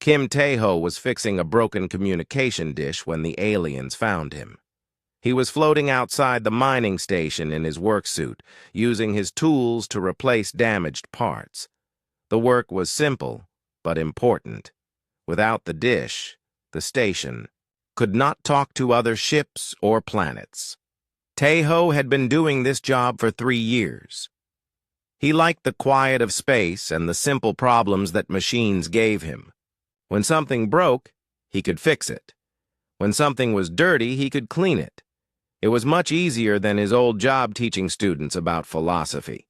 Kim Tae-ho was fixing a broken communication dish when the aliens found him. He was floating outside the mining station in his work suit, using his tools to replace damaged parts. The work was simple, but important. Without the dish, the station could not talk to other ships or planets. Tae-ho had been doing this job for 3 years. He liked the quiet of space and the simple problems that machines gave him. When something broke, he could fix it. When something was dirty, he could clean it. It was much easier than his old job teaching students about philosophy.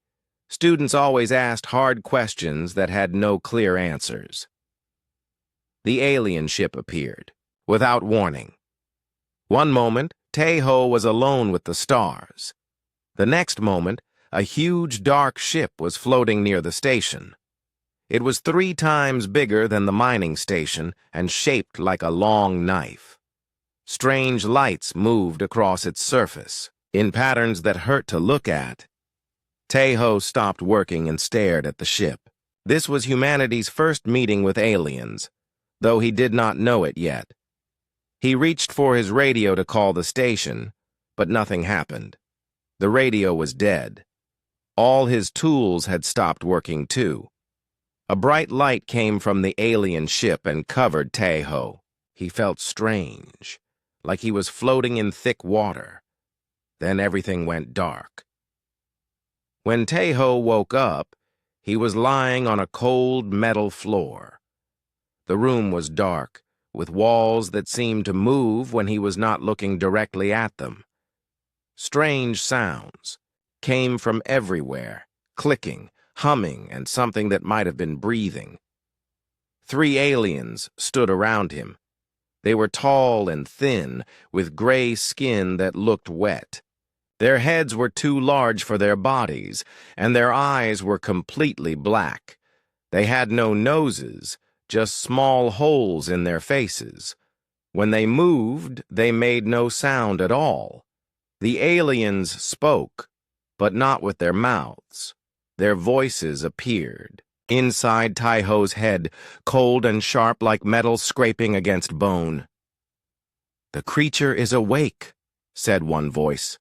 Students always asked hard questions that had no clear answers. The alien ship appeared, without warning. One moment, Tae-ho was alone with the stars. The next moment, a huge dark ship was floating near the station. It was 3 times bigger than the mining station and shaped like a long knife. Strange lights moved across its surface, in patterns that hurt to look at. Tae-ho stopped working and stared at the ship. This was humanity's first meeting with aliens, though he did not know it yet. He reached for his radio to call the station, but nothing happened. The radio was dead. All his tools had stopped working too. A bright light came from the alien ship and covered Tae-ho. He felt strange, like he was floating in thick water. Then everything went dark. When Tae-ho woke up, he was lying on a cold metal floor. The room was dark, with walls that seemed to move when he was not looking directly at them. Strange sounds came from everywhere, clicking, humming, and something that might have been breathing. 3 aliens stood around him. They were tall and thin, with gray skin that looked wet. Their heads were too large for their bodies, and their eyes were completely black. They had no noses, just small holes in their faces. When they moved, they made no sound at all. The aliens spoke, but not with their mouths. Their voices appeared. Inside Tae-ho's head, cold and sharp like metal scraping against bone. "The creature is awake," said one voice.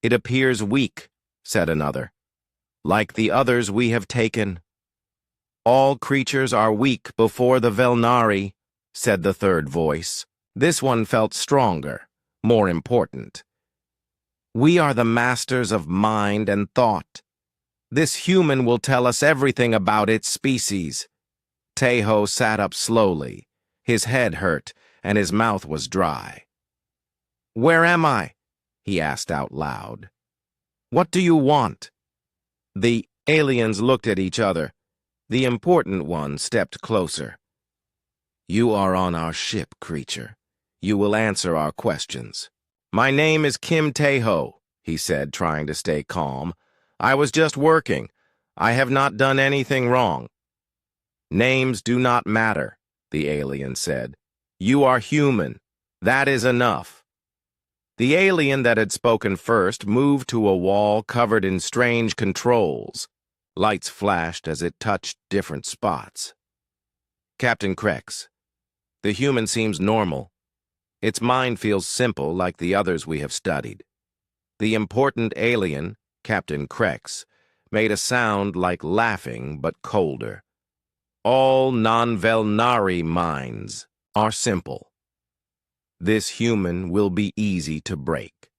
"It appears weak," said another. "Like the others we have taken." "All creatures are weak before the Velnari," said the third voice. This one felt stronger, more important. "We are the masters of mind and thought. This human will tell us everything about its species." Tae-ho sat up slowly. His head hurt, and his mouth was dry. "Where am I?" he asked out loud. "What do you want?" The aliens looked at each other. The important one stepped closer. "You are on our ship, creature. You will answer our questions." "My name is Kim Tae-ho," he said, trying to stay calm. "I was just working. I have not done anything wrong." "Names do not matter," the alien said. "You are human. That is enough." The alien that had spoken first moved to a wall covered in strange controls. Lights flashed as it touched different spots. "Captain Krex, the human seems normal. Its mind feels simple like the others we have studied." The important alien, Captain Krex, made a sound like laughing but colder. "All non-Velnari minds are simple. This human will be easy to break."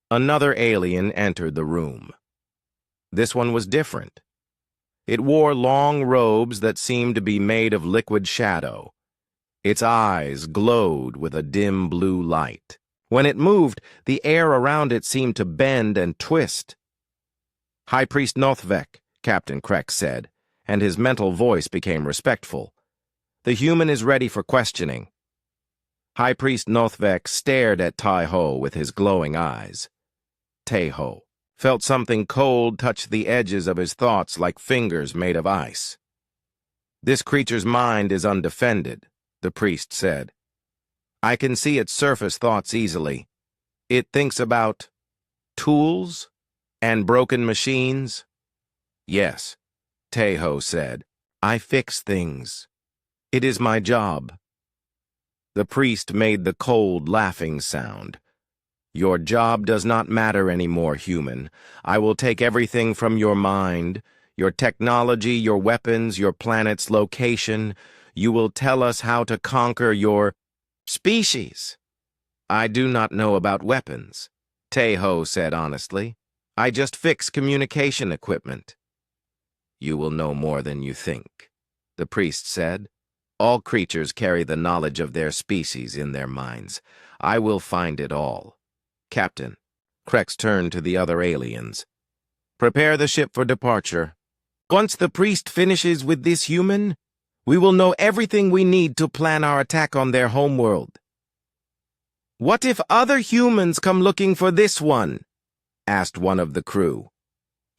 Another alien entered the room. This one was different. It wore long robes that seemed to be made of liquid shadow. Its eyes glowed with a dim blue light. When it moved, the air around it seemed to bend and twist. "High Priest Nothvek," Captain Krex said, and his mental voice became respectful. "The human is ready for questioning." High Priest Nothvek stared at Tae-ho with his glowing eyes. Tae-ho felt something cold touch the edges of his thoughts like fingers made of ice. "This creature's mind is undefended," the priest said. "I can see its surface thoughts easily. It thinks about tools and broken machines." "Yes," Tae-ho said. "I fix things." It is my job. The priest made the cold, laughing sound. Your job does not matter anymore, human. I will take everything from your mind, your technology, your weapons, your planet's location. You will tell us how to conquer your species. I do not know about weapons, Tejo said honestly. I just fix communication equipment. You will know more than you think, the priest said. All creatures carry the knowledge of their species in their minds. I will find it all. Captain, Krex turned to the other aliens. Prepare the ship for departure. Once the priest finishes with this human, we will know everything we need to plan our attack on their homeworld. What if other humans come looking for this one? Asked one of the crew.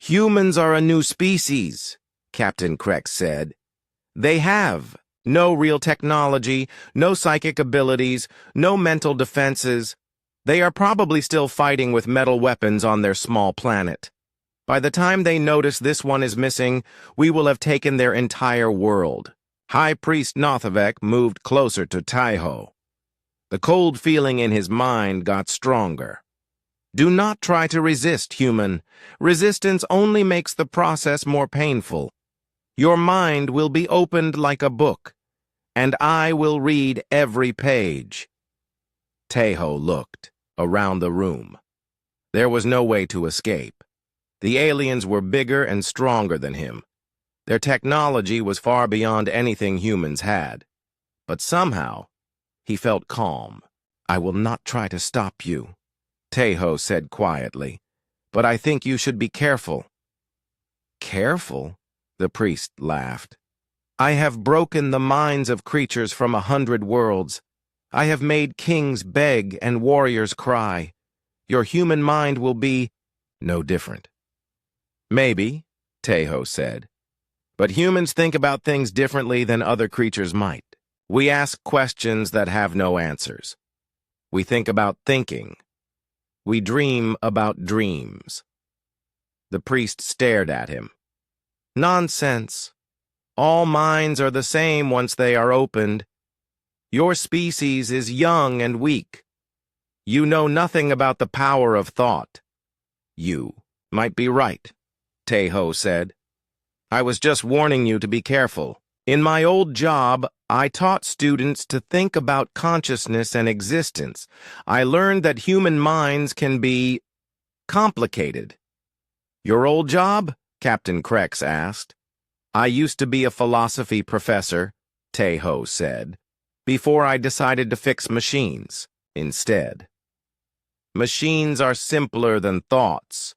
Humans are a new species, Captain Krex said. They have no real technology, no psychic abilities, no mental defenses. They are probably still fighting with metal weapons on their small planet. By the time they notice this one is missing, we will have taken their entire world. High Priest Nothavek moved closer to Tejo. The cold feeling in his mind got stronger. Do not try to resist, human. Resistance only makes the process more painful. Your mind will be opened like a book, and I will read every page. Tejo looked around the room. There was no way to escape. The aliens were bigger and stronger than him. Their technology was far beyond anything humans had. But somehow, he felt calm. I will not try to stop you, Tejo said quietly, but I think you should be careful. Careful? The priest laughed. I have broken the minds of creatures from 100 worlds. I have made kings beg and warriors cry. Your human mind will be no different. Maybe, Tejo said, but humans think about things differently than other creatures might. We ask questions that have no answers. We think about thinking. We dream about dreams. The priest stared at him. Nonsense. All minds are the same once they are opened. Your species is young and weak. You know nothing about the power of thought. You might be right, Tejo said. I was just warning you to be careful. In my old job, I taught students to think about consciousness and existence. I learned that human minds can be complicated. Your old job? Captain Krex asked. I used to be a philosophy professor, Tejo said, before I decided to fix machines instead. Machines are simpler than thoughts.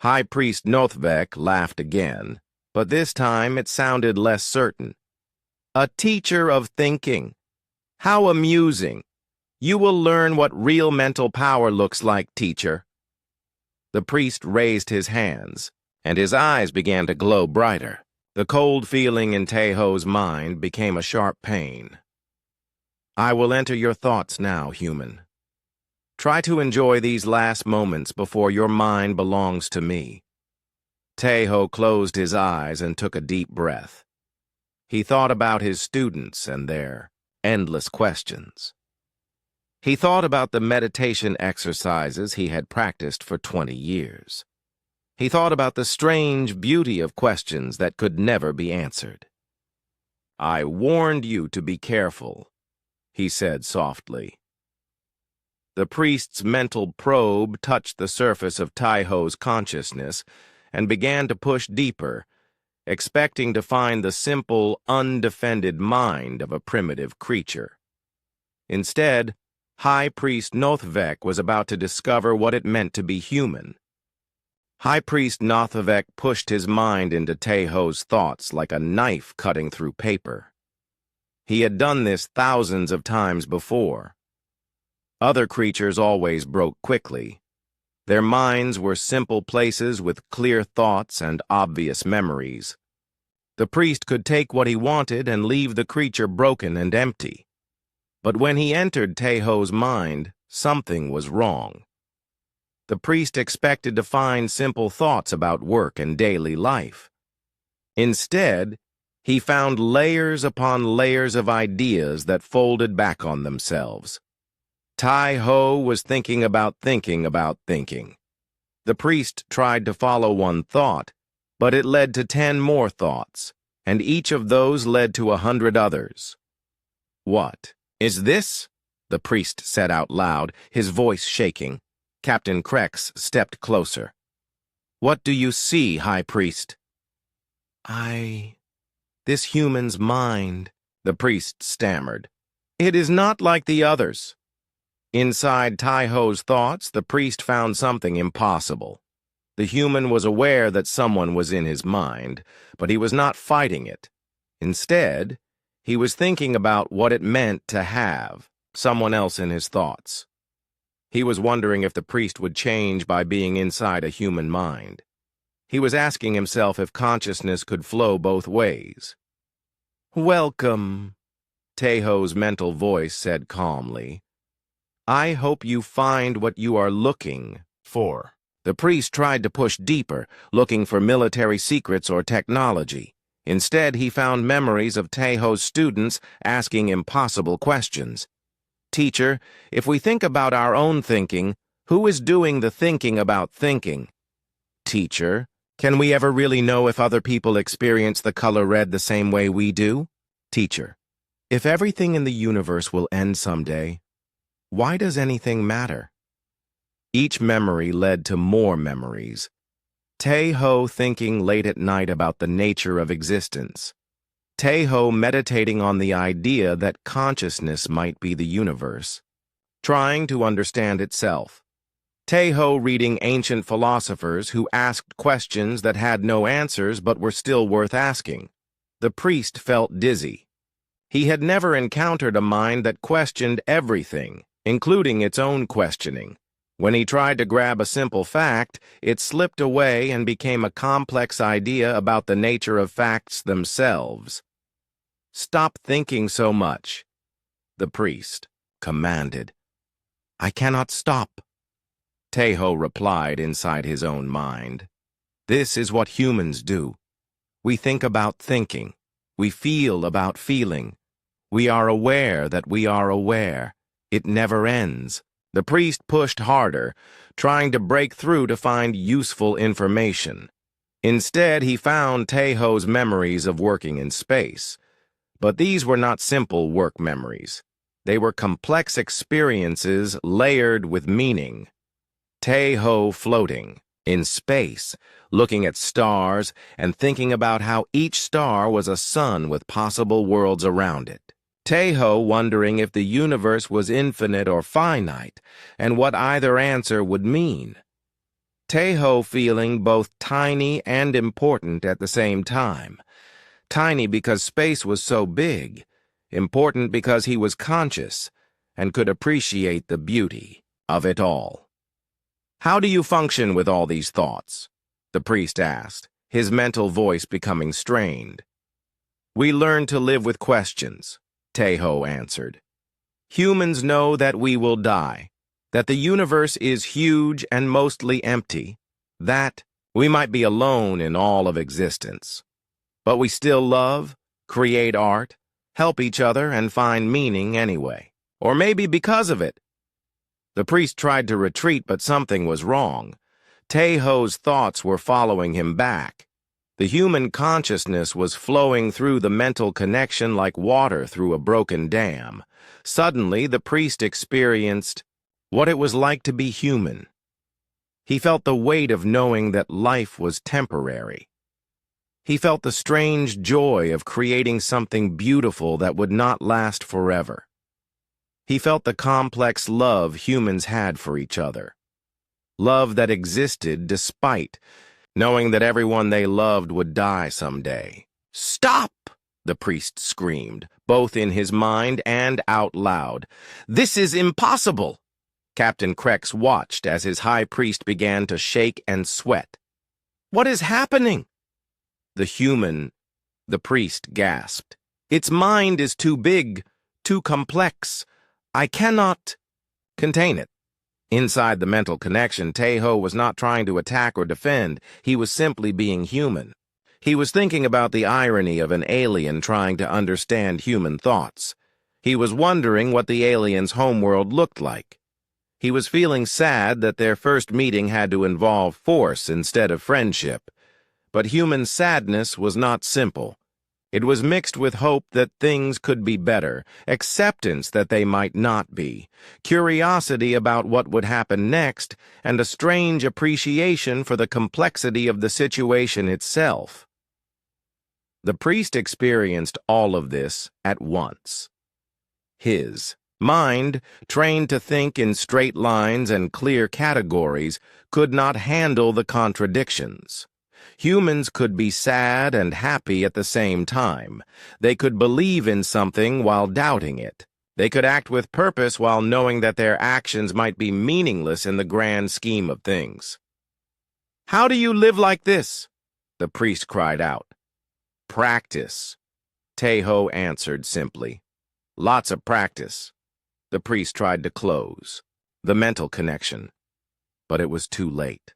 High Priest Nothvek laughed again, but this time it sounded less certain. A teacher of thinking. How amusing. You will learn what real mental power looks like, teacher. The priest raised his hands, and his eyes began to glow brighter. The cold feeling in Tejo's mind became a sharp pain. I will enter your thoughts now, human. Try to enjoy these last moments before your mind belongs to me. Tejo closed his eyes and took a deep breath. He thought about his students and their endless questions. He thought about the meditation exercises he had practiced for 20 years. He thought about the strange beauty of questions that could never be answered. I warned you to be careful, he said softly. The priest's mental probe touched the surface of Tejo's consciousness and began to push deeper, expecting to find the simple, undefended mind of a primitive creature. Instead, High Priest Nothvek was about to discover what it meant to be human. High Priest Nothavek pushed his mind into Tejo's thoughts like a knife cutting through paper. He had done this thousands of times before. Other creatures always broke quickly. Their minds were simple places with clear thoughts and obvious memories. The priest could take what he wanted and leave the creature broken and empty. But when he entered Tejo's mind, something was wrong. The priest expected to find simple thoughts about work and daily life. Instead, He found layers upon layers of ideas that folded back on themselves. Tai-Ho was thinking about thinking about thinking. The priest tried to follow one thought, but it led to 10 more thoughts, and each of those led to 100 others. "What is this?" the priest said out loud, his voice shaking. Captain Krex stepped closer. "What do you see, High Priest?" This human's mind," the priest stammered. "It is not like the others." Inside Tai-Ho's thoughts, the priest found something impossible. The human was aware that someone was in his mind, but he was not fighting it. Instead, he was thinking about what it meant to have someone else in his thoughts. He was wondering if the priest would change by being inside a human mind. He was asking himself if consciousness could flow both ways. "Welcome," Tai-Ho's mental voice said calmly. "I hope you find what you are looking for." The priest tried to push deeper, looking for military secrets or technology. Instead, he found memories of Tai-Ho's students asking impossible questions. "Teacher, if we think about our own thinking, who is doing the thinking about thinking?" "Teacher, can we ever really know if other people experience the color red the same way we do?" "Teacher, if everything in the universe will end someday, why does anything matter?" Each memory led to more memories. Tai-Ho thinking late at night about the nature of existence. Tai-Ho meditating on the idea that consciousness might be the universe, trying to understand itself. Tai-Ho reading ancient philosophers who asked questions that had no answers but were still worth asking. The priest felt dizzy. He had never encountered a mind that questioned everything, including its own questioning. When he tried to grab a simple fact, it slipped away and became a complex idea about the nature of facts themselves. "Stop thinking so much," the priest commanded. "I cannot stop," Tai-Ho replied inside his own mind. "This is what humans do. We think about thinking. We feel about feeling. We are aware that we are aware. It never ends." The priest pushed harder, trying to break through to find useful information. Instead, he found Tai-Ho's memories of working in space. But these were not simple work memories. They were complex experiences layered with meaning. Tai-Ho floating in space, looking at stars and thinking about how each star was a sun with possible worlds around it. Tai-Ho wondering if the universe was infinite or finite, and what either answer would mean. Tai-Ho feeling both tiny and important at the same time. Tiny because space was so big, important because he was conscious and could appreciate the beauty of it all. "How do you function with all these thoughts?" the priest asked, his mental voice becoming strained. "We learn to live with questions," Tai-Ho answered. "Humans know that we will die, that the universe is huge and mostly empty, that we might be alone in all of existence. But we still love, create art, help each other, and find meaning anyway. Or maybe because of it." The priest tried to retreat, but something was wrong. Tai-Ho's thoughts were following him back. The human consciousness was flowing through the mental connection like water through a broken dam. Suddenly, the priest experienced what it was like to be human. He felt the weight of knowing that life was temporary. He felt the strange joy of creating something beautiful that would not last forever. He felt the complex love humans had for each other. Love that existed despite knowing that everyone they loved would die someday. "Stop!" the priest screamed, both in his mind and out loud. "This is impossible!" Captain Krex watched as his high priest began to shake and sweat. "What is happening?" The priest gasped. "Its mind is too big, too complex. I cannot contain it." Inside the mental connection, Tai-Ho was not trying to attack or defend. He was simply being human. He was thinking about the irony of an alien trying to understand human thoughts. He was wondering what the alien's homeworld looked like. He was feeling sad that their first meeting had to involve force instead of friendship. But human sadness was not simple. It was mixed with hope that things could be better, acceptance that they might not be, curiosity about what would happen next, and a strange appreciation for the complexity of the situation itself. The priest experienced all of this at once. His mind, trained to think in straight lines and clear categories, could not handle the contradictions. Humans could be sad and happy at the same time. They could believe in something while doubting it. They could act with purpose while knowing that their actions might be meaningless in the grand scheme of things. "How do you live like this?" the priest cried out. "Practice," Tejo answered simply. "Lots of practice." The priest tried to close the mental connection, but it was too late.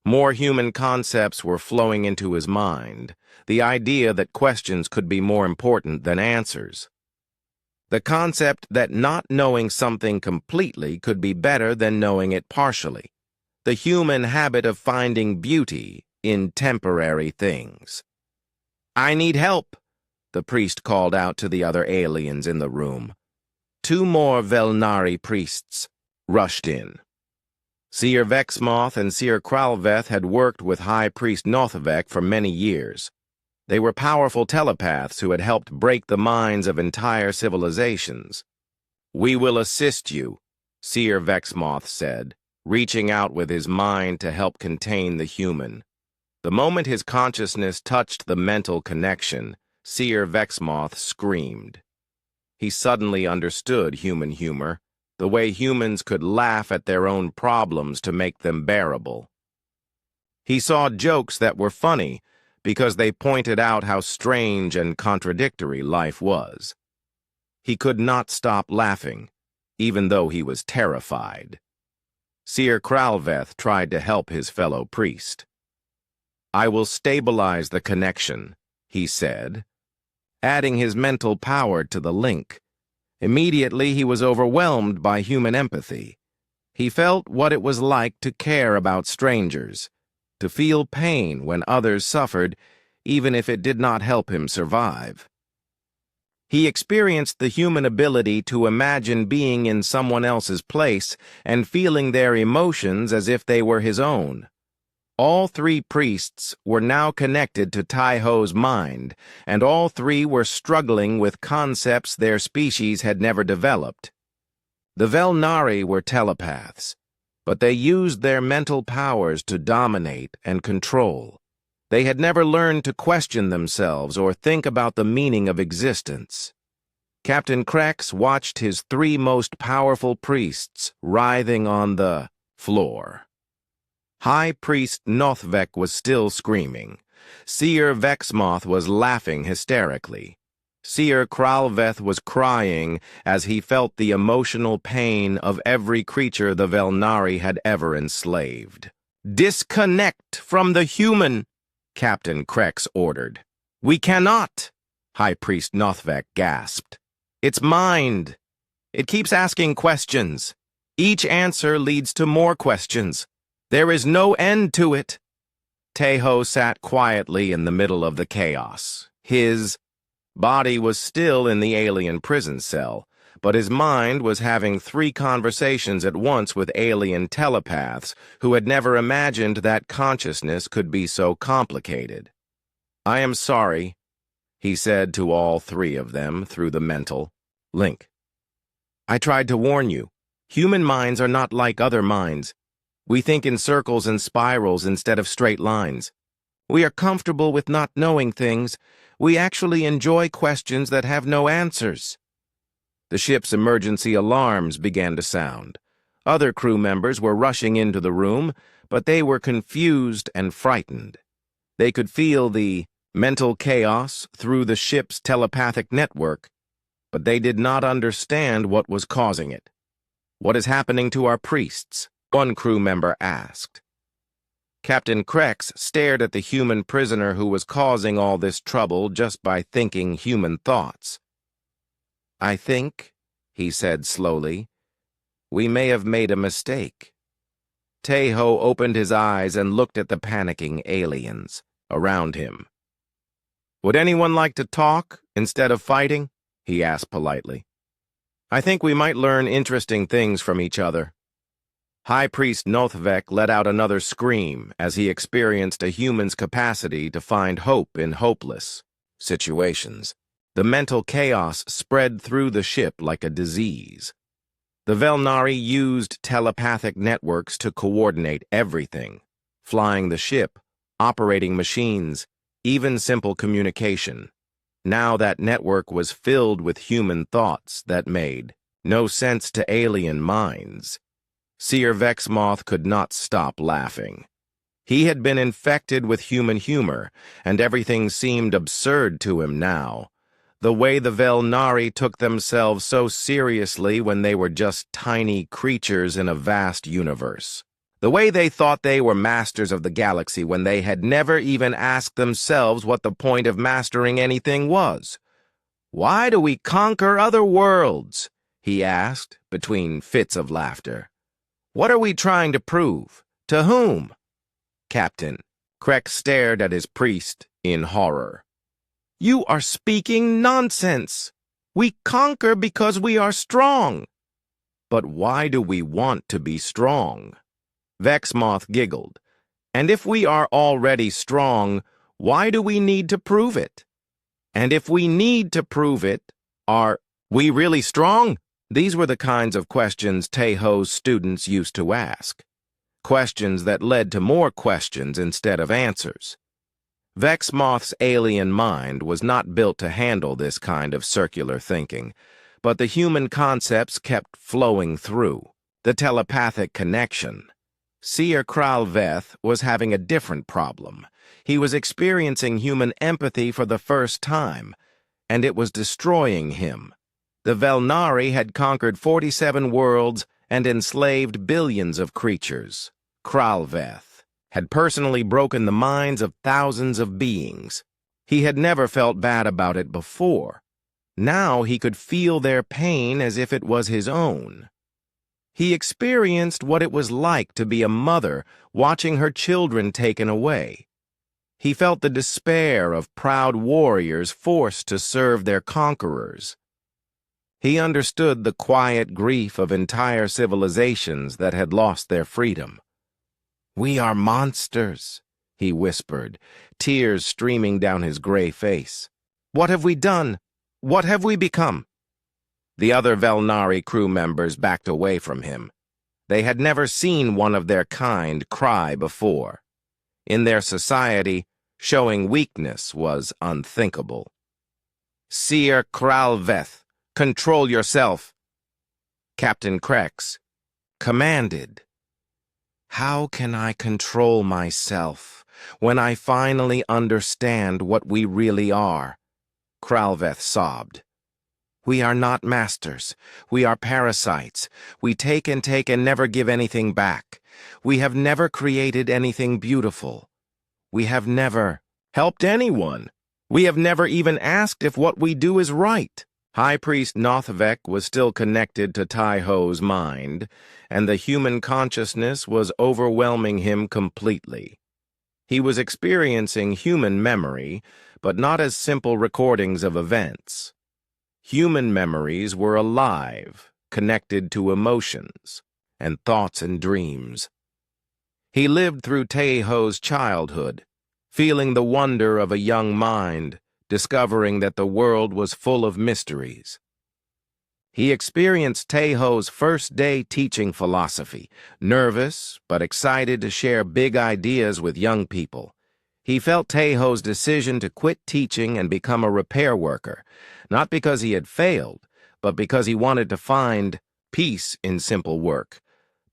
More human concepts were flowing into his mind, the idea that questions could be more important than answers. The concept that not knowing something completely could be better than knowing it partially. The human habit of finding beauty in temporary things. "I need help," the priest called out to the other aliens in the room. 2 more Velnari priests rushed in. Seer Vexmoth and Seer Kralveth had worked with High Priest Nothvek for many years. They were powerful telepaths who had helped break the minds of entire civilizations. "We will assist you," Seer Vexmoth said, reaching out with his mind to help contain the human. The moment his consciousness touched the mental connection, Seer Vexmoth screamed. He suddenly understood human humor, the way humans could laugh at their own problems to make them bearable. He saw jokes that were funny because they pointed out how strange and contradictory life was. He could not stop laughing, even though he was terrified. Seer Kralveth tried to help his fellow priest. "I will stabilize the connection," he said, adding his mental power to the link. Immediately, he was overwhelmed by human empathy. He felt what it was like to care about strangers, to feel pain when others suffered, even if it did not help him survive. He experienced the human ability to imagine being in someone else's place and feeling their emotions as if they were his own. All 3 priests were now connected to Tejo's mind, and all 3 were struggling with concepts their species had never developed. The Velnari were telepaths, but they used their mental powers to dominate and control. They had never learned to question themselves or think about the meaning of existence. Captain Krex watched his 3 most powerful priests writhing on the floor. High Priest Nothvek was still screaming. Seer Vexmoth was laughing hysterically. Seer Kralveth was crying as he felt the emotional pain of every creature the Velnari had ever enslaved. "Disconnect from the human," Captain Krex ordered. "We cannot," High Priest Nothvek gasped. "It's mind. It keeps asking questions. Each answer leads to more questions. There is no end to it." Tejo sat quietly in the middle of the chaos. His body was still in the alien prison cell, but his mind was having 3 conversations at once with alien telepaths who had never imagined that consciousness could be so complicated. "I am sorry," he said to all 3 of them through the mental link. "I tried to warn you. Human minds are not like other minds. We think in circles and spirals instead of straight lines. We are comfortable with not knowing things. We actually enjoy questions that have no answers." The ship's emergency alarms began to sound. Other crew members were rushing into the room, but they were confused and frightened. They could feel the mental chaos through the ship's telepathic network, but they did not understand what was causing it. "What is happening to our priests?" one crew member asked. Captain Krex stared at the human prisoner who was causing all this trouble just by thinking human thoughts. "I think," he said slowly, "we may have made a mistake." Tejo opened his eyes and looked at the panicking aliens around him. "Would anyone like to talk instead of fighting?" he asked politely. "I think we might learn interesting things from each other." High Priest Nothvek let out another scream as he experienced a human's capacity to find hope in hopeless situations. The mental chaos spread through the ship like a disease. The Velnari used telepathic networks to coordinate everything, flying the ship, operating machines, even simple communication. Now that network was filled with human thoughts that made no sense to alien minds. Seer Vexmoth could not stop laughing. He had been infected with human humor, and everything seemed absurd to him now. The way the Velnari took themselves so seriously when they were just tiny creatures in a vast universe. The way they thought they were masters of the galaxy when they had never even asked themselves what the point of mastering anything was. "Why do we conquer other worlds?" he asked, between fits of laughter. "What are we trying to prove? To whom?" "Captain," Krex stared at his priest in horror. "You are speaking nonsense. We conquer because we are strong." "But why do we want to be strong?" Vexmoth giggled. "And if we are already strong, why do we need to prove it? And if we need to prove it, are we really strong?" These were the kinds of questions Tejo's students used to ask. Questions that led to more questions instead of answers. Vexmoth's alien mind was not built to handle this kind of circular thinking, but the human concepts kept flowing through. The telepathic connection. Seer Kralveth was having a different problem. He was experiencing human empathy for the first time, and it was destroying him. The Velnari had conquered 47 worlds and enslaved billions of creatures. Kralveth had personally broken the minds of thousands of beings. He had never felt bad about it before. Now he could feel their pain as if it was his own. He experienced what it was like to be a mother watching her children taken away. He felt the despair of proud warriors forced to serve their conquerors. He understood the quiet grief of entire civilizations that had lost their freedom. "We are monsters," he whispered, tears streaming down his gray face. "What have we done? What have we become?" The other Velnari crew members backed away from him. They had never seen one of their kind cry before. In their society, showing weakness was unthinkable. "Seer Kralveth, control yourself," Captain Krex commanded. "How can I control myself when I finally understand what we really are?" Kralveth sobbed. "We are not masters. We are parasites. We take and never give anything back. We have never created anything beautiful. We have never helped anyone. We have never even asked if what we do is right." High Priest Nothvek was still connected to Tejo's mind, and the human consciousness was overwhelming him completely. He was experiencing human memory, but not as simple recordings of events. Human memories were alive, connected to emotions, and thoughts and dreams. He lived through Tejo's childhood, feeling the wonder of a young mind, discovering that the world was full of mysteries. He experienced Tejo's first day teaching philosophy, nervous but excited to share big ideas with young people. He felt Tejo's decision to quit teaching and become a repair worker, not because he had failed, but because he wanted to find peace in simple work.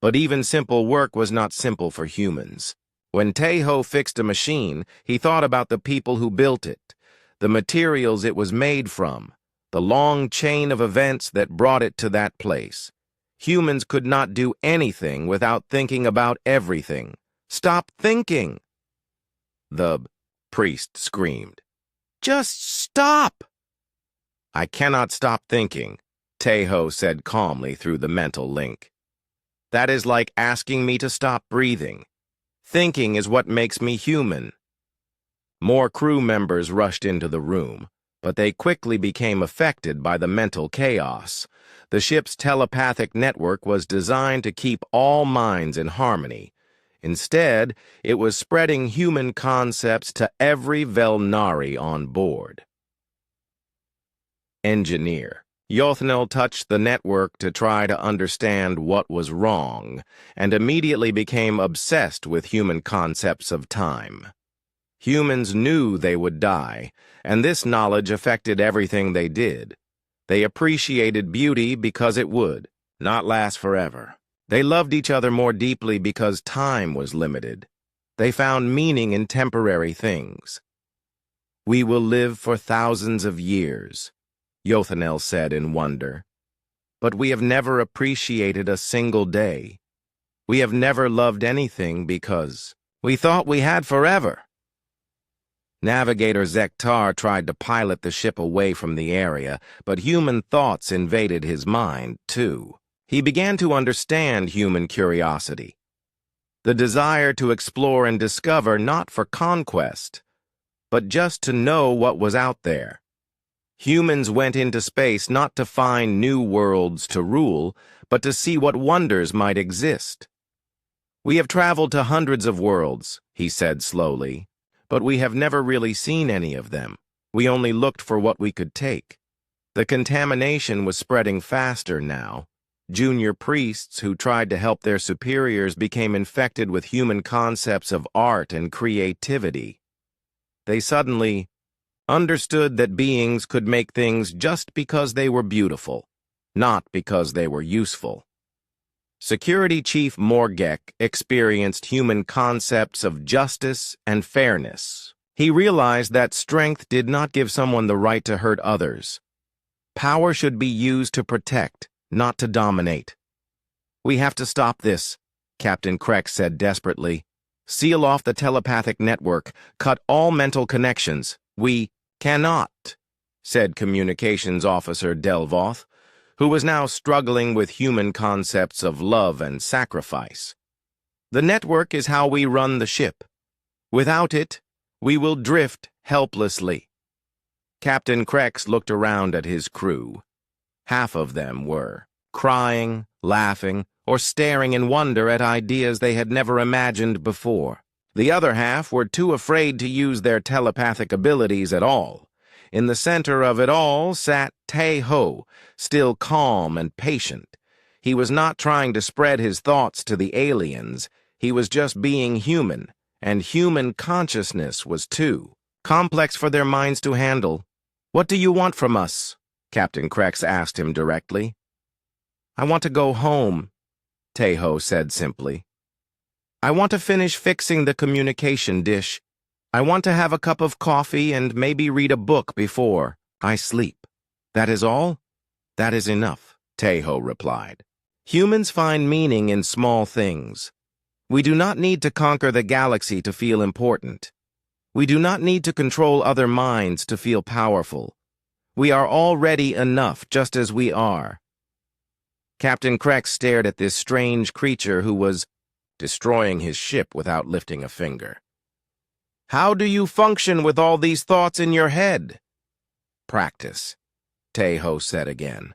But even simple work was not simple for humans. When Tejo fixed a machine, he thought about the people who built it, the materials it was made from, the long chain of events that brought it to that place. Humans could not do anything without thinking about everything, Stop thinking! The priest screamed. Just stop! I cannot stop thinking, Tejo said calmly through the mental link. That is like asking me to stop breathing. Thinking is what makes me human. More crew members rushed into the room, but they quickly became affected by the mental chaos. The ship's telepathic network was designed to keep all minds in harmony. Instead, it was spreading human concepts to every Velnari on board. Engineer. Yothnil touched the network to try to understand what was wrong, and immediately became obsessed with human concepts of time. Humans knew they would die, and this knowledge affected everything they did. They appreciated beauty because it would not last forever. They loved each other more deeply because time was limited. They found meaning in temporary things. We will live for thousands of years, Yothanel said in wonder. But we have never appreciated a single day. We have never loved anything because we thought we had forever. Navigator Zektar tried to pilot the ship away from the area, but human thoughts invaded his mind, too. He began to understand human curiosity. The desire to explore and discover not for conquest, but just to know what was out there. Humans went into space not to find new worlds to rule, but to see what wonders might exist. We have traveled to hundreds of worlds, he said slowly, but we have never really seen any of them. We only looked for what we could take. The contamination was spreading faster now. Junior priests who tried to help their superiors became infected with human concepts of art and creativity. They suddenly understood that beings could make things just because they were beautiful, not because they were useful. Security Chief Morgek experienced human concepts of justice and fairness. He realized that strength did not give someone the right to hurt others. Power should be used to protect, not to dominate. We have to stop this, Captain Krex said desperately. Seal off the telepathic network, cut all mental connections. We cannot, said Communications Officer Delvoth, who was now struggling with human concepts of love and sacrifice. The network is how we run the ship. Without it, we will drift helplessly. Captain Krex looked around at his crew. Half of them were crying, laughing, or staring in wonder at ideas they had never imagined before. The other half were too afraid to use their telepathic abilities at all. In the center of it all sat Tejo, still calm and patient. He was not trying to spread his thoughts to the aliens. He was just being human, and human consciousness was too complex for their minds to handle. What do you want from us? Captain Krex asked him directly. I want to go home, Tejo said simply. I want to finish fixing the communication dish. I want to have a cup of coffee and maybe read a book before I sleep. That is all? That is enough, Tejo replied. Humans find meaning in small things. We do not need to conquer the galaxy to feel important. We do not need to control other minds to feel powerful. We are already enough just as we are. Captain Krex stared at this strange creature who was destroying his ship without lifting a finger. How do you function with all these thoughts in your head? Practice, Tejo said again.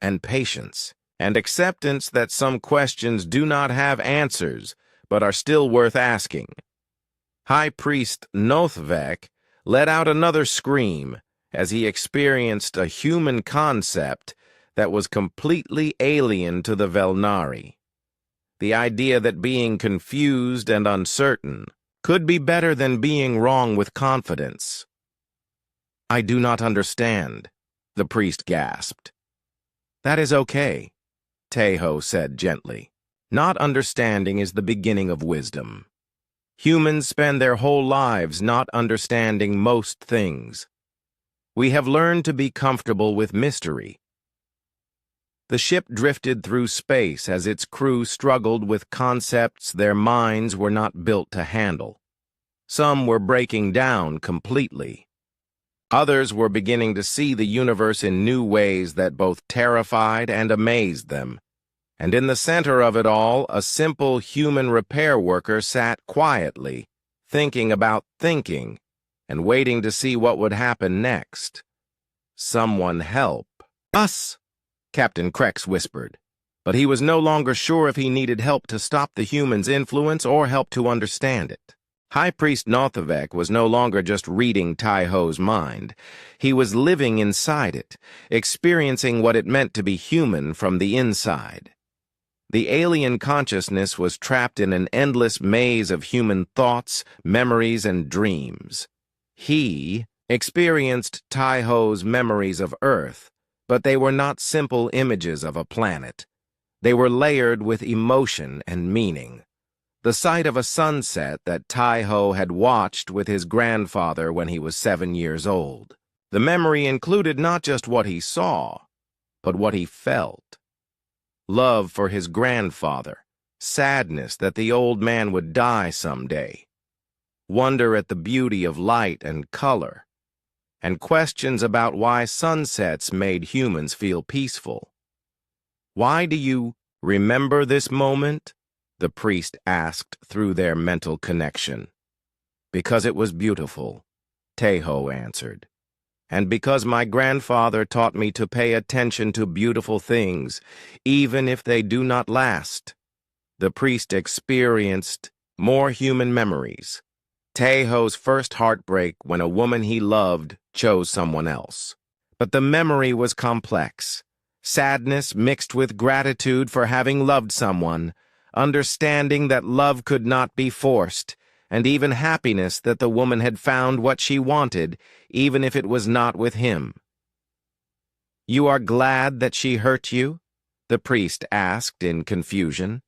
And patience, and acceptance that some questions do not have answers, but are still worth asking. High Priest Nothvek let out another scream as he experienced a human concept that was completely alien to the Velnari. The idea that being confused and uncertain could be better than being wrong with confidence. I do not understand, the priest gasped. That is okay, Tejo said gently. Not understanding is the beginning of wisdom. Humans spend their whole lives not understanding most things. We have learned to be comfortable with mystery. The ship drifted through space as its crew struggled with concepts their minds were not built to handle. Some were breaking down completely. Others were beginning to see the universe in new ways that both terrified and amazed them. And in the center of it all, a simple human repair worker sat quietly, thinking about thinking, and waiting to see what would happen next. Someone help. Us, Captain Krex whispered. But he was no longer sure if he needed help to stop the humans' influence or help to understand it. High Priest Nothevek was no longer just reading Tai-Ho's mind. He was living inside it, experiencing what it meant to be human from the inside. The alien consciousness was trapped in an endless maze of human thoughts, memories, and dreams. He experienced Tai-Ho's memories of Earth, but they were not simple images of a planet. They were layered with emotion and meaning. The sight of a sunset that Tai-Ho had watched with his grandfather when he was 7 years old. The memory included not just what he saw, but what he felt. Love for his grandfather, sadness that the old man would die someday, wonder at the beauty of light and color, and questions about why sunsets made humans feel peaceful. "Why do you remember this moment?" the priest asked through their mental connection. "Because it was beautiful," Tai-Ho answered. "And because my grandfather taught me to pay attention to beautiful things, even if they do not last." The priest experienced more human memories. Tai-Ho's first heartbreak when a woman he loved chose someone else. But the memory was complex. Sadness mixed with gratitude for having loved someone, understanding that love could not be forced, and even happiness that the woman had found what she wanted, even if it was not with him. "You are glad that she hurt you?" the priest asked in confusion.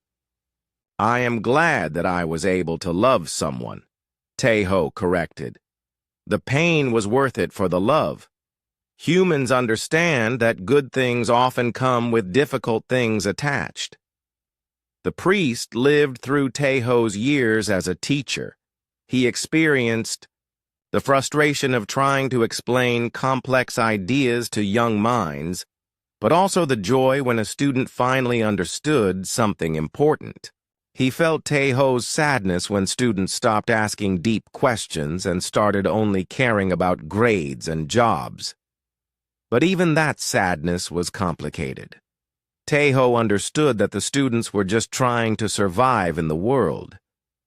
"I am glad that I was able to love someone," Tai-Ho corrected. "The pain was worth it for the love. Humans understand that good things often come with difficult things attached." The priest lived through Tai-Ho's years as a teacher. He experienced the frustration of trying to explain complex ideas to young minds, but also the joy when a student finally understood something important. He felt Tai-Ho's sadness when students stopped asking deep questions and started only caring about grades and jobs. But even that sadness was complicated. Tai-Ho understood that the students were just trying to survive in the world.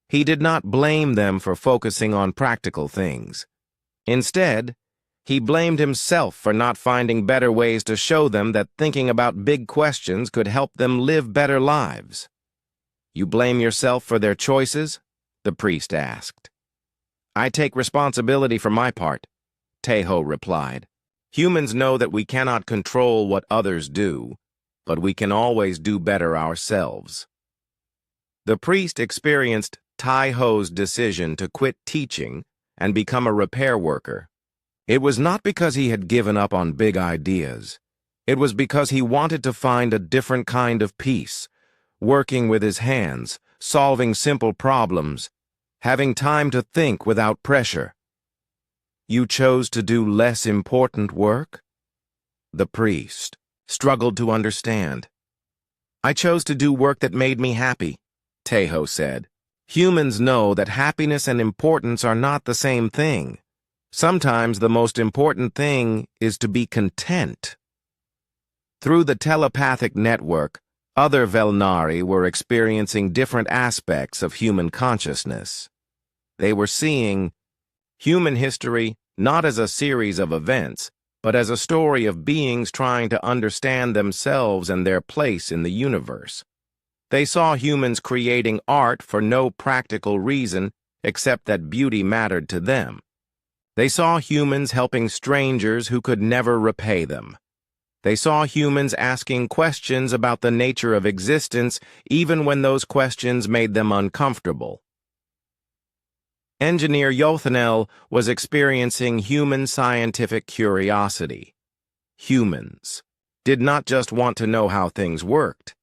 He did not blame them for focusing on practical things. Instead, he blamed himself for not finding better ways to show them that thinking about big questions could help them live better lives. "You blame yourself for their choices?" the priest asked. "I take responsibility for my part," Tai-Ho replied. "Humans know that we cannot control what others do, but we can always do better ourselves." The priest experienced Tai-Ho's decision to quit teaching and become a repair worker. It was not because he had given up on big ideas. It was because he wanted to find a different kind of peace, working with his hands, solving simple problems, having time to think without pressure. "You chose to do less important work?" The priest struggled to understand. "I chose to do work that made me happy," Tai-Ho said. "Humans know that happiness and importance are not the same thing. Sometimes the most important thing is to be content." Through the telepathic network, other Velnari were experiencing different aspects of human consciousness. They were seeing human history not as a series of events, but as a story of beings trying to understand themselves and their place in the universe. They saw humans creating art for no practical reason except that beauty mattered to them. They saw humans helping strangers who could never repay them. They saw humans asking questions about the nature of existence even when those questions made them uncomfortable. Engineer Yothanel was experiencing human scientific curiosity. Humans, did not just want to know how things worked.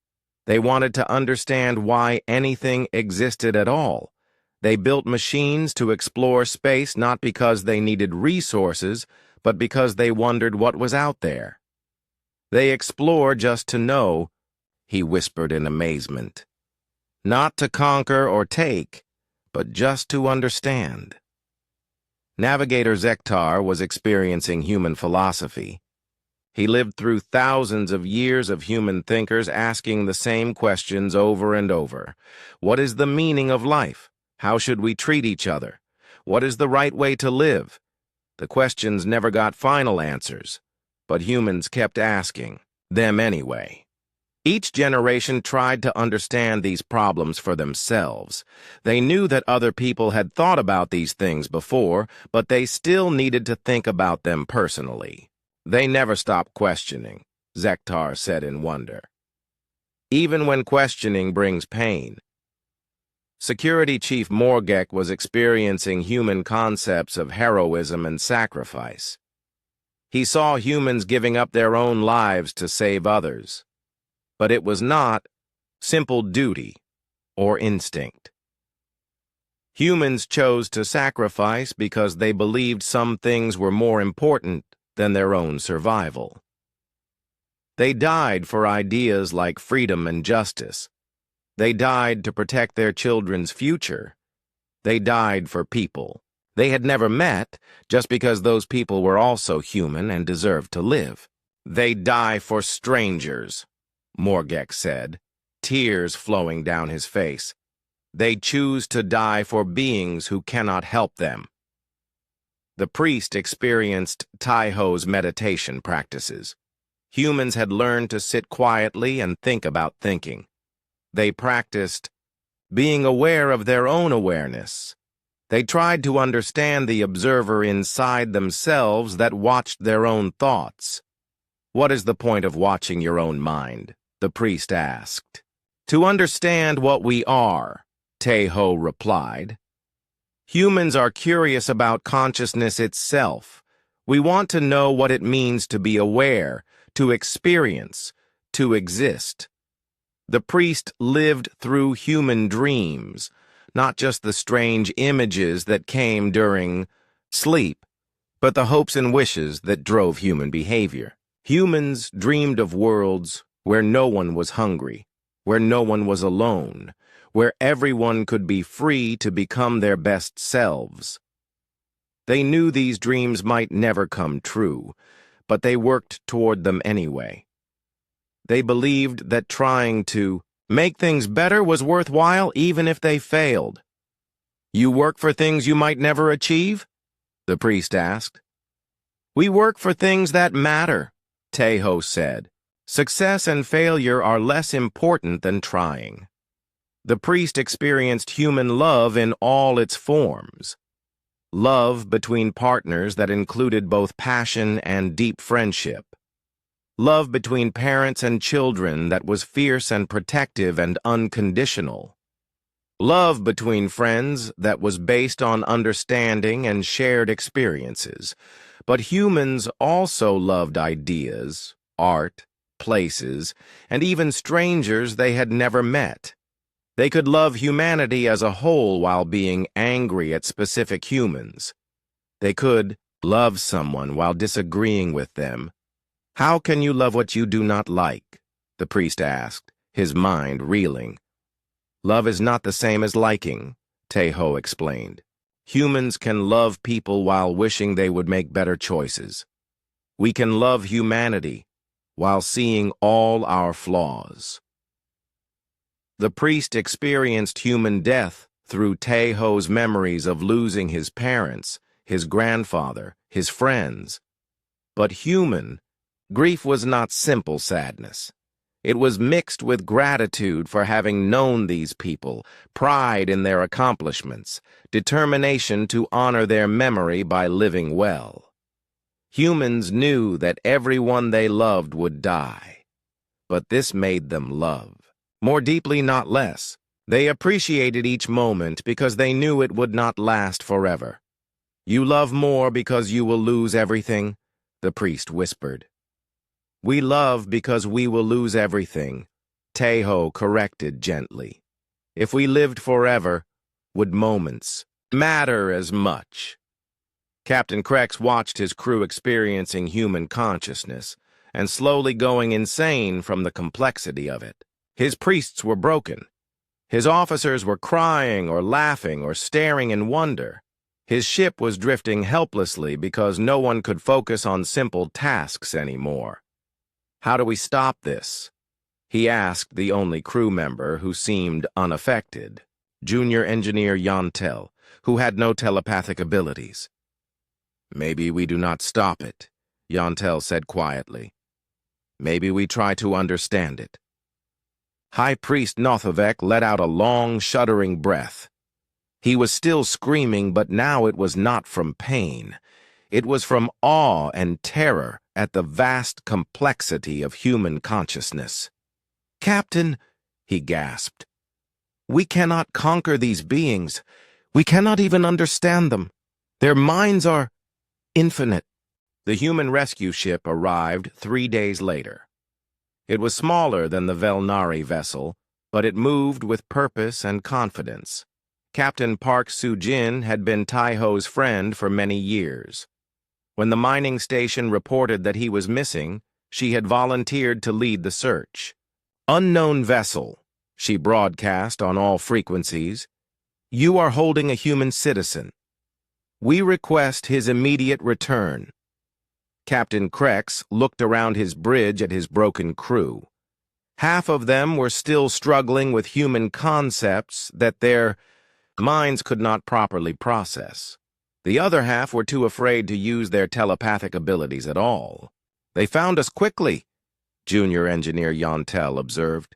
They wanted to understand why anything existed at all. They built machines to explore space not because they needed resources, but because they wondered what was out there. They explore just to know, he whispered in amazement. Not to conquer or take, but just to understand. Navigator Zektar was experiencing human philosophy. He lived through thousands of years of human thinkers asking the same questions over and over. What is the meaning of life? How should we treat each other? What is the right way to live? The questions never got final answers, but humans kept asking them anyway. Each generation tried to understand these problems for themselves. They knew that other people had thought about these things before, but they still needed to think about them personally. They never stopped questioning, Zektar said in wonder. Even when questioning brings pain. Security Chief Morgek was experiencing human concepts of heroism and sacrifice. He saw humans giving up their own lives to save others. But it was not simple duty or instinct. Humans chose to sacrifice because they believed some things were more important than their own survival. They died for ideas like freedom and justice. They died to protect their children's future. They died for people they had never met just because those people were also human and deserved to live. They die for strangers, Morgek said, tears flowing down his face. They choose to die for beings who cannot help them. The priest experienced Taiho's meditation practices. Humans had learned to sit quietly and think about thinking. They practiced being aware of their own awareness. They tried to understand the observer inside themselves that watched their own thoughts. What is the point of watching your own mind? The priest asked. To understand what we are, Taiho replied. Humans are curious about consciousness itself. We want to know what it means to be aware, to experience, to exist. The priest lived through human dreams, not just the strange images that came during sleep, but the hopes and wishes that drove human behavior. Humans dreamed of worlds where no one was hungry, where no one was alone, where everyone could be free to become their best selves. They knew these dreams might never come true, but they worked toward them anyway. They believed that trying to make things better was worthwhile even if they failed. You work for things you might never achieve? The priest asked. We work for things that matter, Taiho said. Success and failure are less important than trying. The priest experienced human love in all its forms. Love between partners that included both passion and deep friendship. Love between parents and children that was fierce and protective and unconditional. Love between friends that was based on understanding and shared experiences. But humans also loved ideas, art, places, and even strangers they had never met. They could love humanity as a whole while being angry at specific humans. They could love someone while disagreeing with them. How can you love what you do not like? The priest asked, his mind reeling. Love is not the same as liking, Taiho explained. Humans can love people while wishing they would make better choices. We can love humanity while seeing all our flaws. The priest experienced human death through Taiho's memories of losing his parents, his grandfather, his friends. But human, grief was not simple sadness. It was mixed with gratitude for having known these people, pride in their accomplishments, determination to honor their memory by living well. Humans knew that everyone they loved would die, but this made them love. More deeply, not less. They appreciated each moment because they knew it would not last forever. You love more because you will lose everything, the priest whispered. We love because we will lose everything, Tejo corrected gently. If we lived forever, would moments matter as much? Captain Krex watched his crew experiencing human consciousness and slowly going insane from the complexity of it. His priests were broken. His officers were crying or laughing or staring in wonder. His ship was drifting helplessly because no one could focus on simple tasks anymore. How do we stop this? He asked the only crew member who seemed unaffected, Junior Engineer Yontel, who had no telepathic abilities. Maybe we do not stop it, Yontel said quietly. Maybe we try to understand it. High Priest Nothovec let out a long, shuddering breath. He was still screaming, but now it was not from pain. It was from awe and terror at the vast complexity of human consciousness. "Captain," he gasped, "we cannot conquer these beings. We cannot even understand them. Their minds are infinite." The human rescue ship arrived 3 days later. It was smaller than the Velnari vessel, but it moved with purpose and confidence. Captain Park Soo-jin had been Tai-ho's friend for many years. When the mining station reported that he was missing, she had volunteered to lead the search. "Unknown vessel," she broadcast on all frequencies. "You are holding a human citizen. We request his immediate return." Captain Krex looked around his bridge at his broken crew. Half of them were still struggling with human concepts that their minds could not properly process. The other half were too afraid to use their telepathic abilities at all. "They found us quickly," Junior Engineer Yontel observed.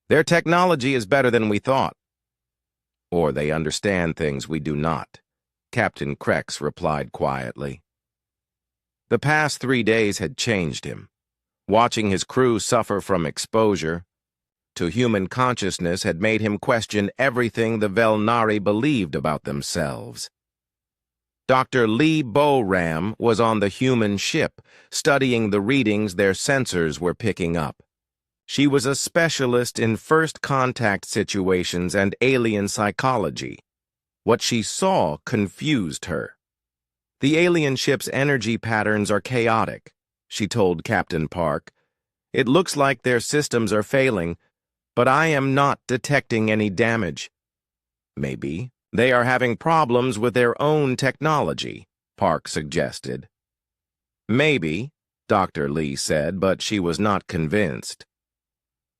"Their technology is better than we thought." "Or they understand things we do not," Captain Krex replied quietly. The past 3 days had changed him. Watching his crew suffer from exposure to human consciousness had made him question everything the Velnari believed about themselves. Dr. Lee Bo-Ram was on the human ship, studying the readings their sensors were picking up. She was a specialist in first contact situations and alien psychology. What she saw confused her. "The alien ship's energy patterns are chaotic," she told Captain Park. "It looks like their systems are failing, but I am not detecting any damage." "Maybe they are having problems with their own technology," Park suggested. "Maybe," Dr. Lee said, but she was not convinced.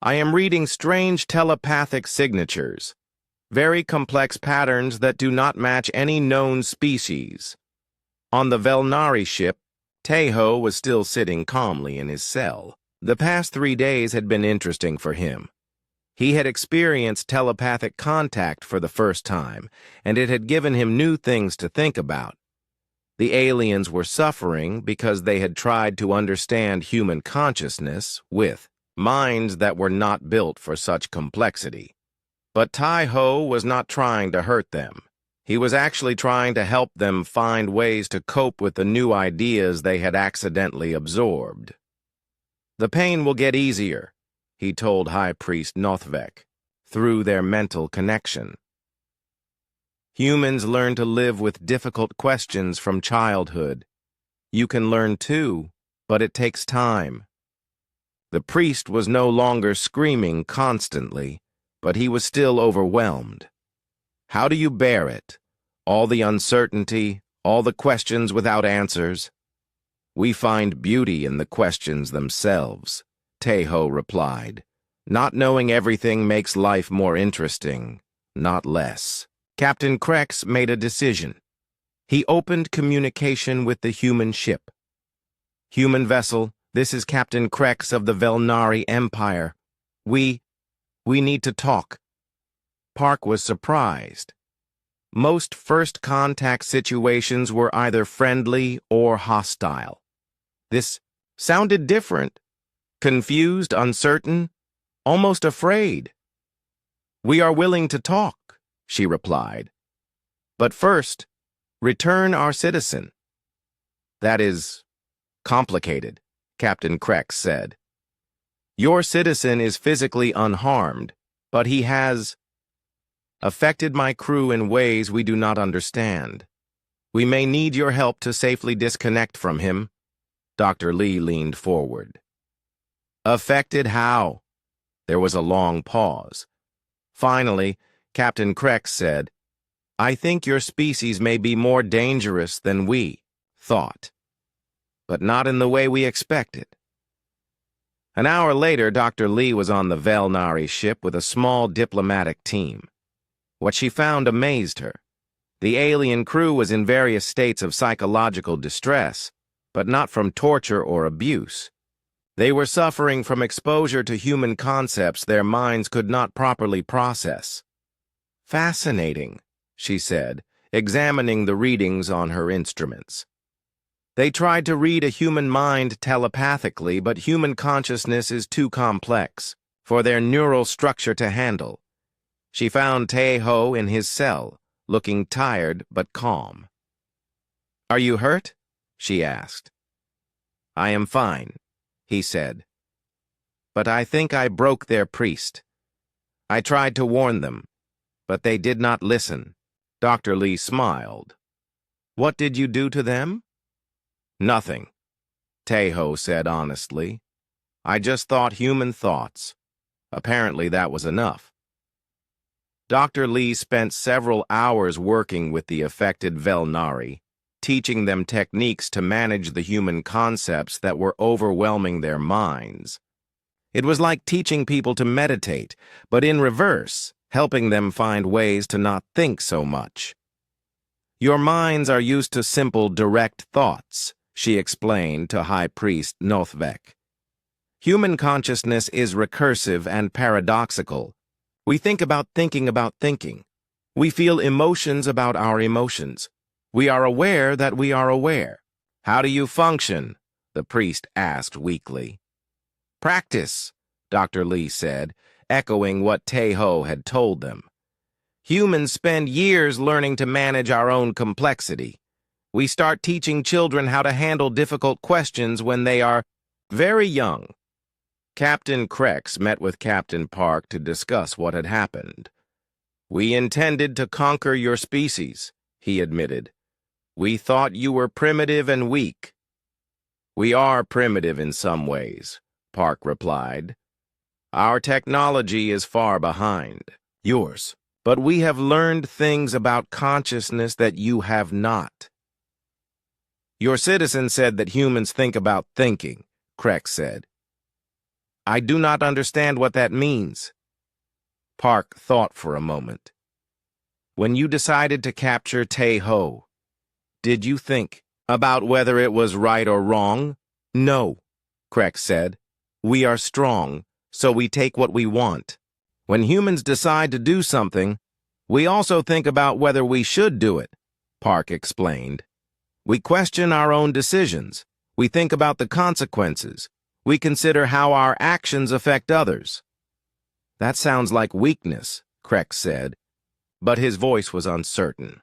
"I am reading strange telepathic signatures, very complex patterns that do not match any known species." On the Velnari ship, Tejo was still sitting calmly in his cell. The past 3 days had been interesting for him. He had experienced telepathic contact for the first time, and it had given him new things to think about. The aliens were suffering because they had tried to understand human consciousness with minds that were not built for such complexity. But Tai-ho was not trying to hurt them. He was actually trying to help them find ways to cope with the new ideas they had accidentally absorbed. "The pain will get easier," he told High Priest Nothvek, "through their mental connection." Humans learn to live with difficult questions from childhood. You can learn too, but it takes time. The priest was no longer screaming constantly, but he was still overwhelmed. "How do you bear it? All the uncertainty, all the questions without answers?" "We find beauty in the questions themselves," Tejo replied. "Not knowing everything makes life more interesting, not less." Captain Krex made a decision. He opened communication with the human ship. "Human vessel, this is Captain Krex of the Velnari Empire. We need to talk." Park was surprised. Most first contact situations were either friendly or hostile. This sounded different. Confused, uncertain, almost afraid. "We are willing to talk," she replied. "But first, return our citizen." "That is complicated," Captain Krex said. Your citizen is physically unharmed, but he has affected my crew in ways we do not understand. We may need your help to safely disconnect from him. Dr. Lee leaned forward. Affected how? There was a long pause. Finally, Captain Krex said, I think your species may be more dangerous than we thought, but not in the way we expected. An hour later, Dr. Lee was on the Velnari ship with a small diplomatic team. What she found amazed her. The alien crew was in various states of psychological distress, but not from torture or abuse. They were suffering from exposure to human concepts their minds could not properly process. Fascinating, she said, examining the readings on her instruments. They tried to read a human mind telepathically, but human consciousness is too complex for their neural structure to handle. She found Tae-ho in his cell, looking tired but calm. Are you hurt? She asked. I am fine, he said. But I think I broke their priest. I tried to warn them, but they did not listen. Dr. Lee smiled. What did you do to them? Nothing, Tae-ho said honestly. I just thought human thoughts. Apparently that was enough. Dr. Lee spent several hours working with the affected Velnari, teaching them techniques to manage the human concepts that were overwhelming their minds. It was like teaching people to meditate, but in reverse, helping them find ways to not think so much. Your minds are used to simple, direct thoughts, she explained to High Priest Nothvek. Human consciousness is recursive and paradoxical. We think about thinking about thinking. We feel emotions about our emotions. We are aware that we are aware. How do you function? The priest asked weakly. Practice, Dr. Lee said, echoing what Tae-ho had told them. Humans spend years learning to manage our own complexity. We start teaching children how to handle difficult questions when they are very young. Captain Krex met with Captain Park to discuss what had happened. We intended to conquer your species, he admitted. We thought you were primitive and weak. We are primitive in some ways, Park replied. Our technology is far behind yours, but we have learned things about consciousness that you have not. Your citizen said that humans think about thinking, Krex said. I do not understand what that means. Park thought for a moment. When you decided to capture Tae-ho, did you think about whether it was right or wrong? No, Krex said. We are strong, so we take what we want. When humans decide to do something, we also think about whether we should do it, Park explained. We question our own decisions. We think about the consequences. We consider how our actions affect others. That sounds like weakness, Krex said, but his voice was uncertain.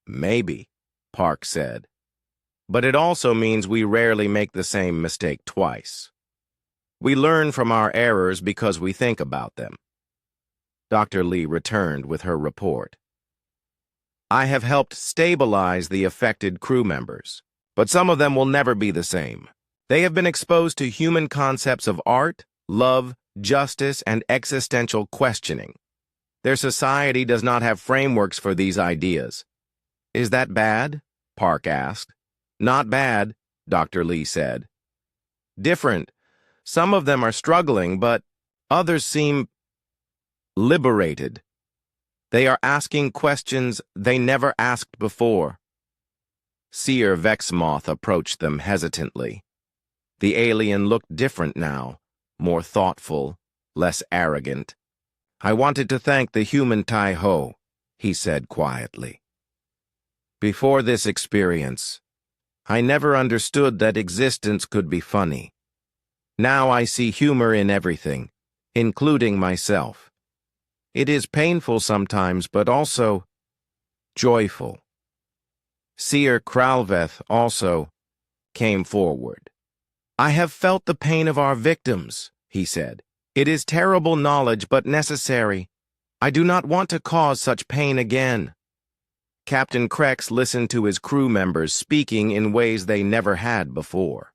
Maybe, Park said, but it also means we rarely make the same mistake twice. We learn from our errors because we think about them. Dr. Lee returned with her report. I have helped stabilize the affected crew members, but some of them will never be the same. They have been exposed to human concepts of art, love, justice, and existential questioning. Their society does not have frameworks for these ideas. Is that bad? Park asked. Not bad, Dr. Lee said. Different. Some of them are struggling, but others seem liberated. They are asking questions they never asked before. Seer Vexmoth approached them hesitantly. The alien looked different now, more thoughtful, less arrogant. I wanted to thank the human Tae-ho, he said quietly. Before this experience, I never understood that existence could be funny. Now I see humor in everything, including myself. It is painful sometimes, but also joyful. Seer Kralveth also came forward. I have felt the pain of our victims, he said. It is terrible knowledge, but necessary. I do not want to cause such pain again. Captain Krex listened to his crew members speaking in ways they never had before.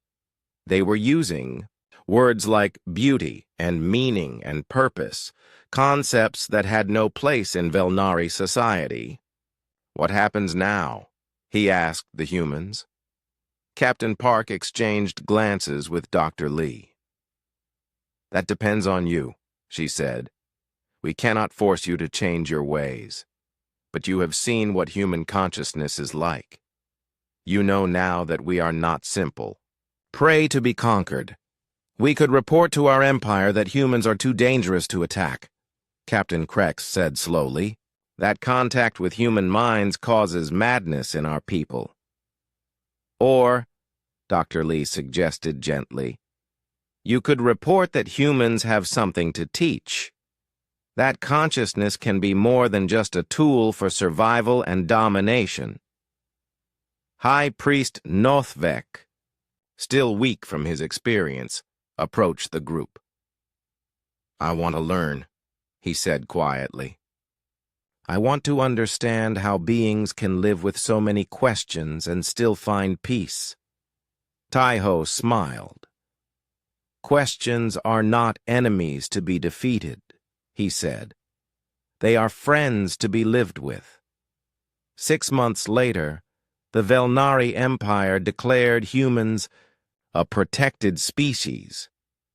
They were using words like beauty and meaning and purpose, concepts that had no place in Velnari society. What happens now? He asked the humans. Captain Park exchanged glances with Dr. Lee. That depends on you, she said. We cannot force you to change your ways. But you have seen what human consciousness is like. You know now that we are not simple. Prey to be conquered. We could report to our empire that humans are too dangerous to attack, Captain Krex said slowly. That contact with human minds causes madness in our people. Or, Dr. Lee suggested gently, you could report that humans have something to teach. That consciousness can be more than just a tool for survival and domination. High Priest Nothvek, still weak from his experience, approached the group. I want to learn, he said quietly. I want to understand how beings can live with so many questions and still find peace. Taiho smiled. Questions are not enemies to be defeated, he said. They are friends to be lived with. 6 months later, the Velnari Empire declared humans a protected species,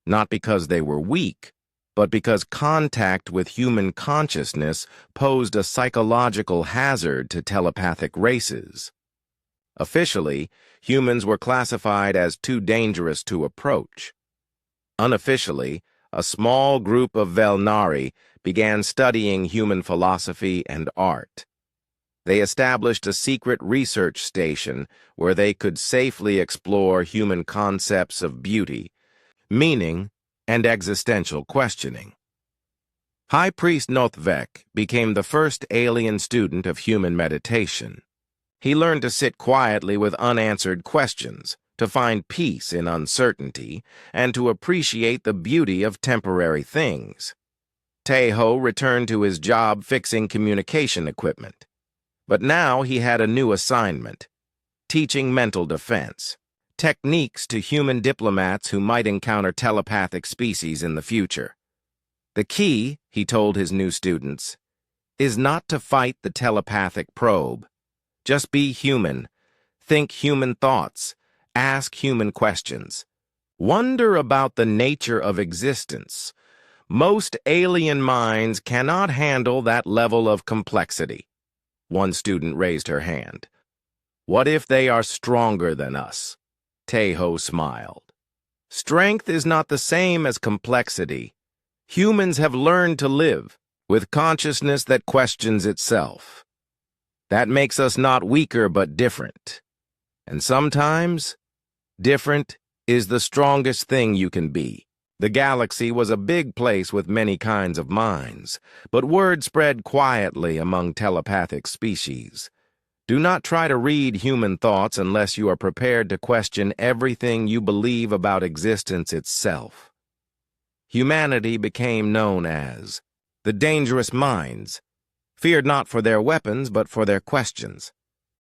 not because they were weak, but because contact with human consciousness posed a psychological hazard to telepathic races. Officially, humans were classified as too dangerous to approach. Unofficially, a small group of Velnari began studying human philosophy and art. They established a secret research station where they could safely explore human concepts of beauty, meaning, and existential questioning. High Priest Nothvek became the first alien student of human meditation. He learned to sit quietly with unanswered questions, to find peace in uncertainty, and to appreciate the beauty of temporary things. Taiho returned to his job fixing communication equipment. But now he had a new assignment, teaching mental defense, techniques to human diplomats who might encounter telepathic species in the future. The key, he told his new students, is not to fight the telepathic probe. Just be human, think human thoughts, ask human questions. Wonder about the nature of existence. Most alien minds cannot handle that level of complexity. One student raised her hand. What if they are stronger than us? Taiho smiled. Strength is not the same as complexity. Humans have learned to live with consciousness that questions itself. That makes us not weaker but different. And sometimes, different is the strongest thing you can be. The galaxy was a big place with many kinds of minds, but word spread quietly among telepathic species. Do not try to read human thoughts unless you are prepared to question everything you believe about existence itself. Humanity became known as the dangerous minds, feared not for their weapons but for their questions.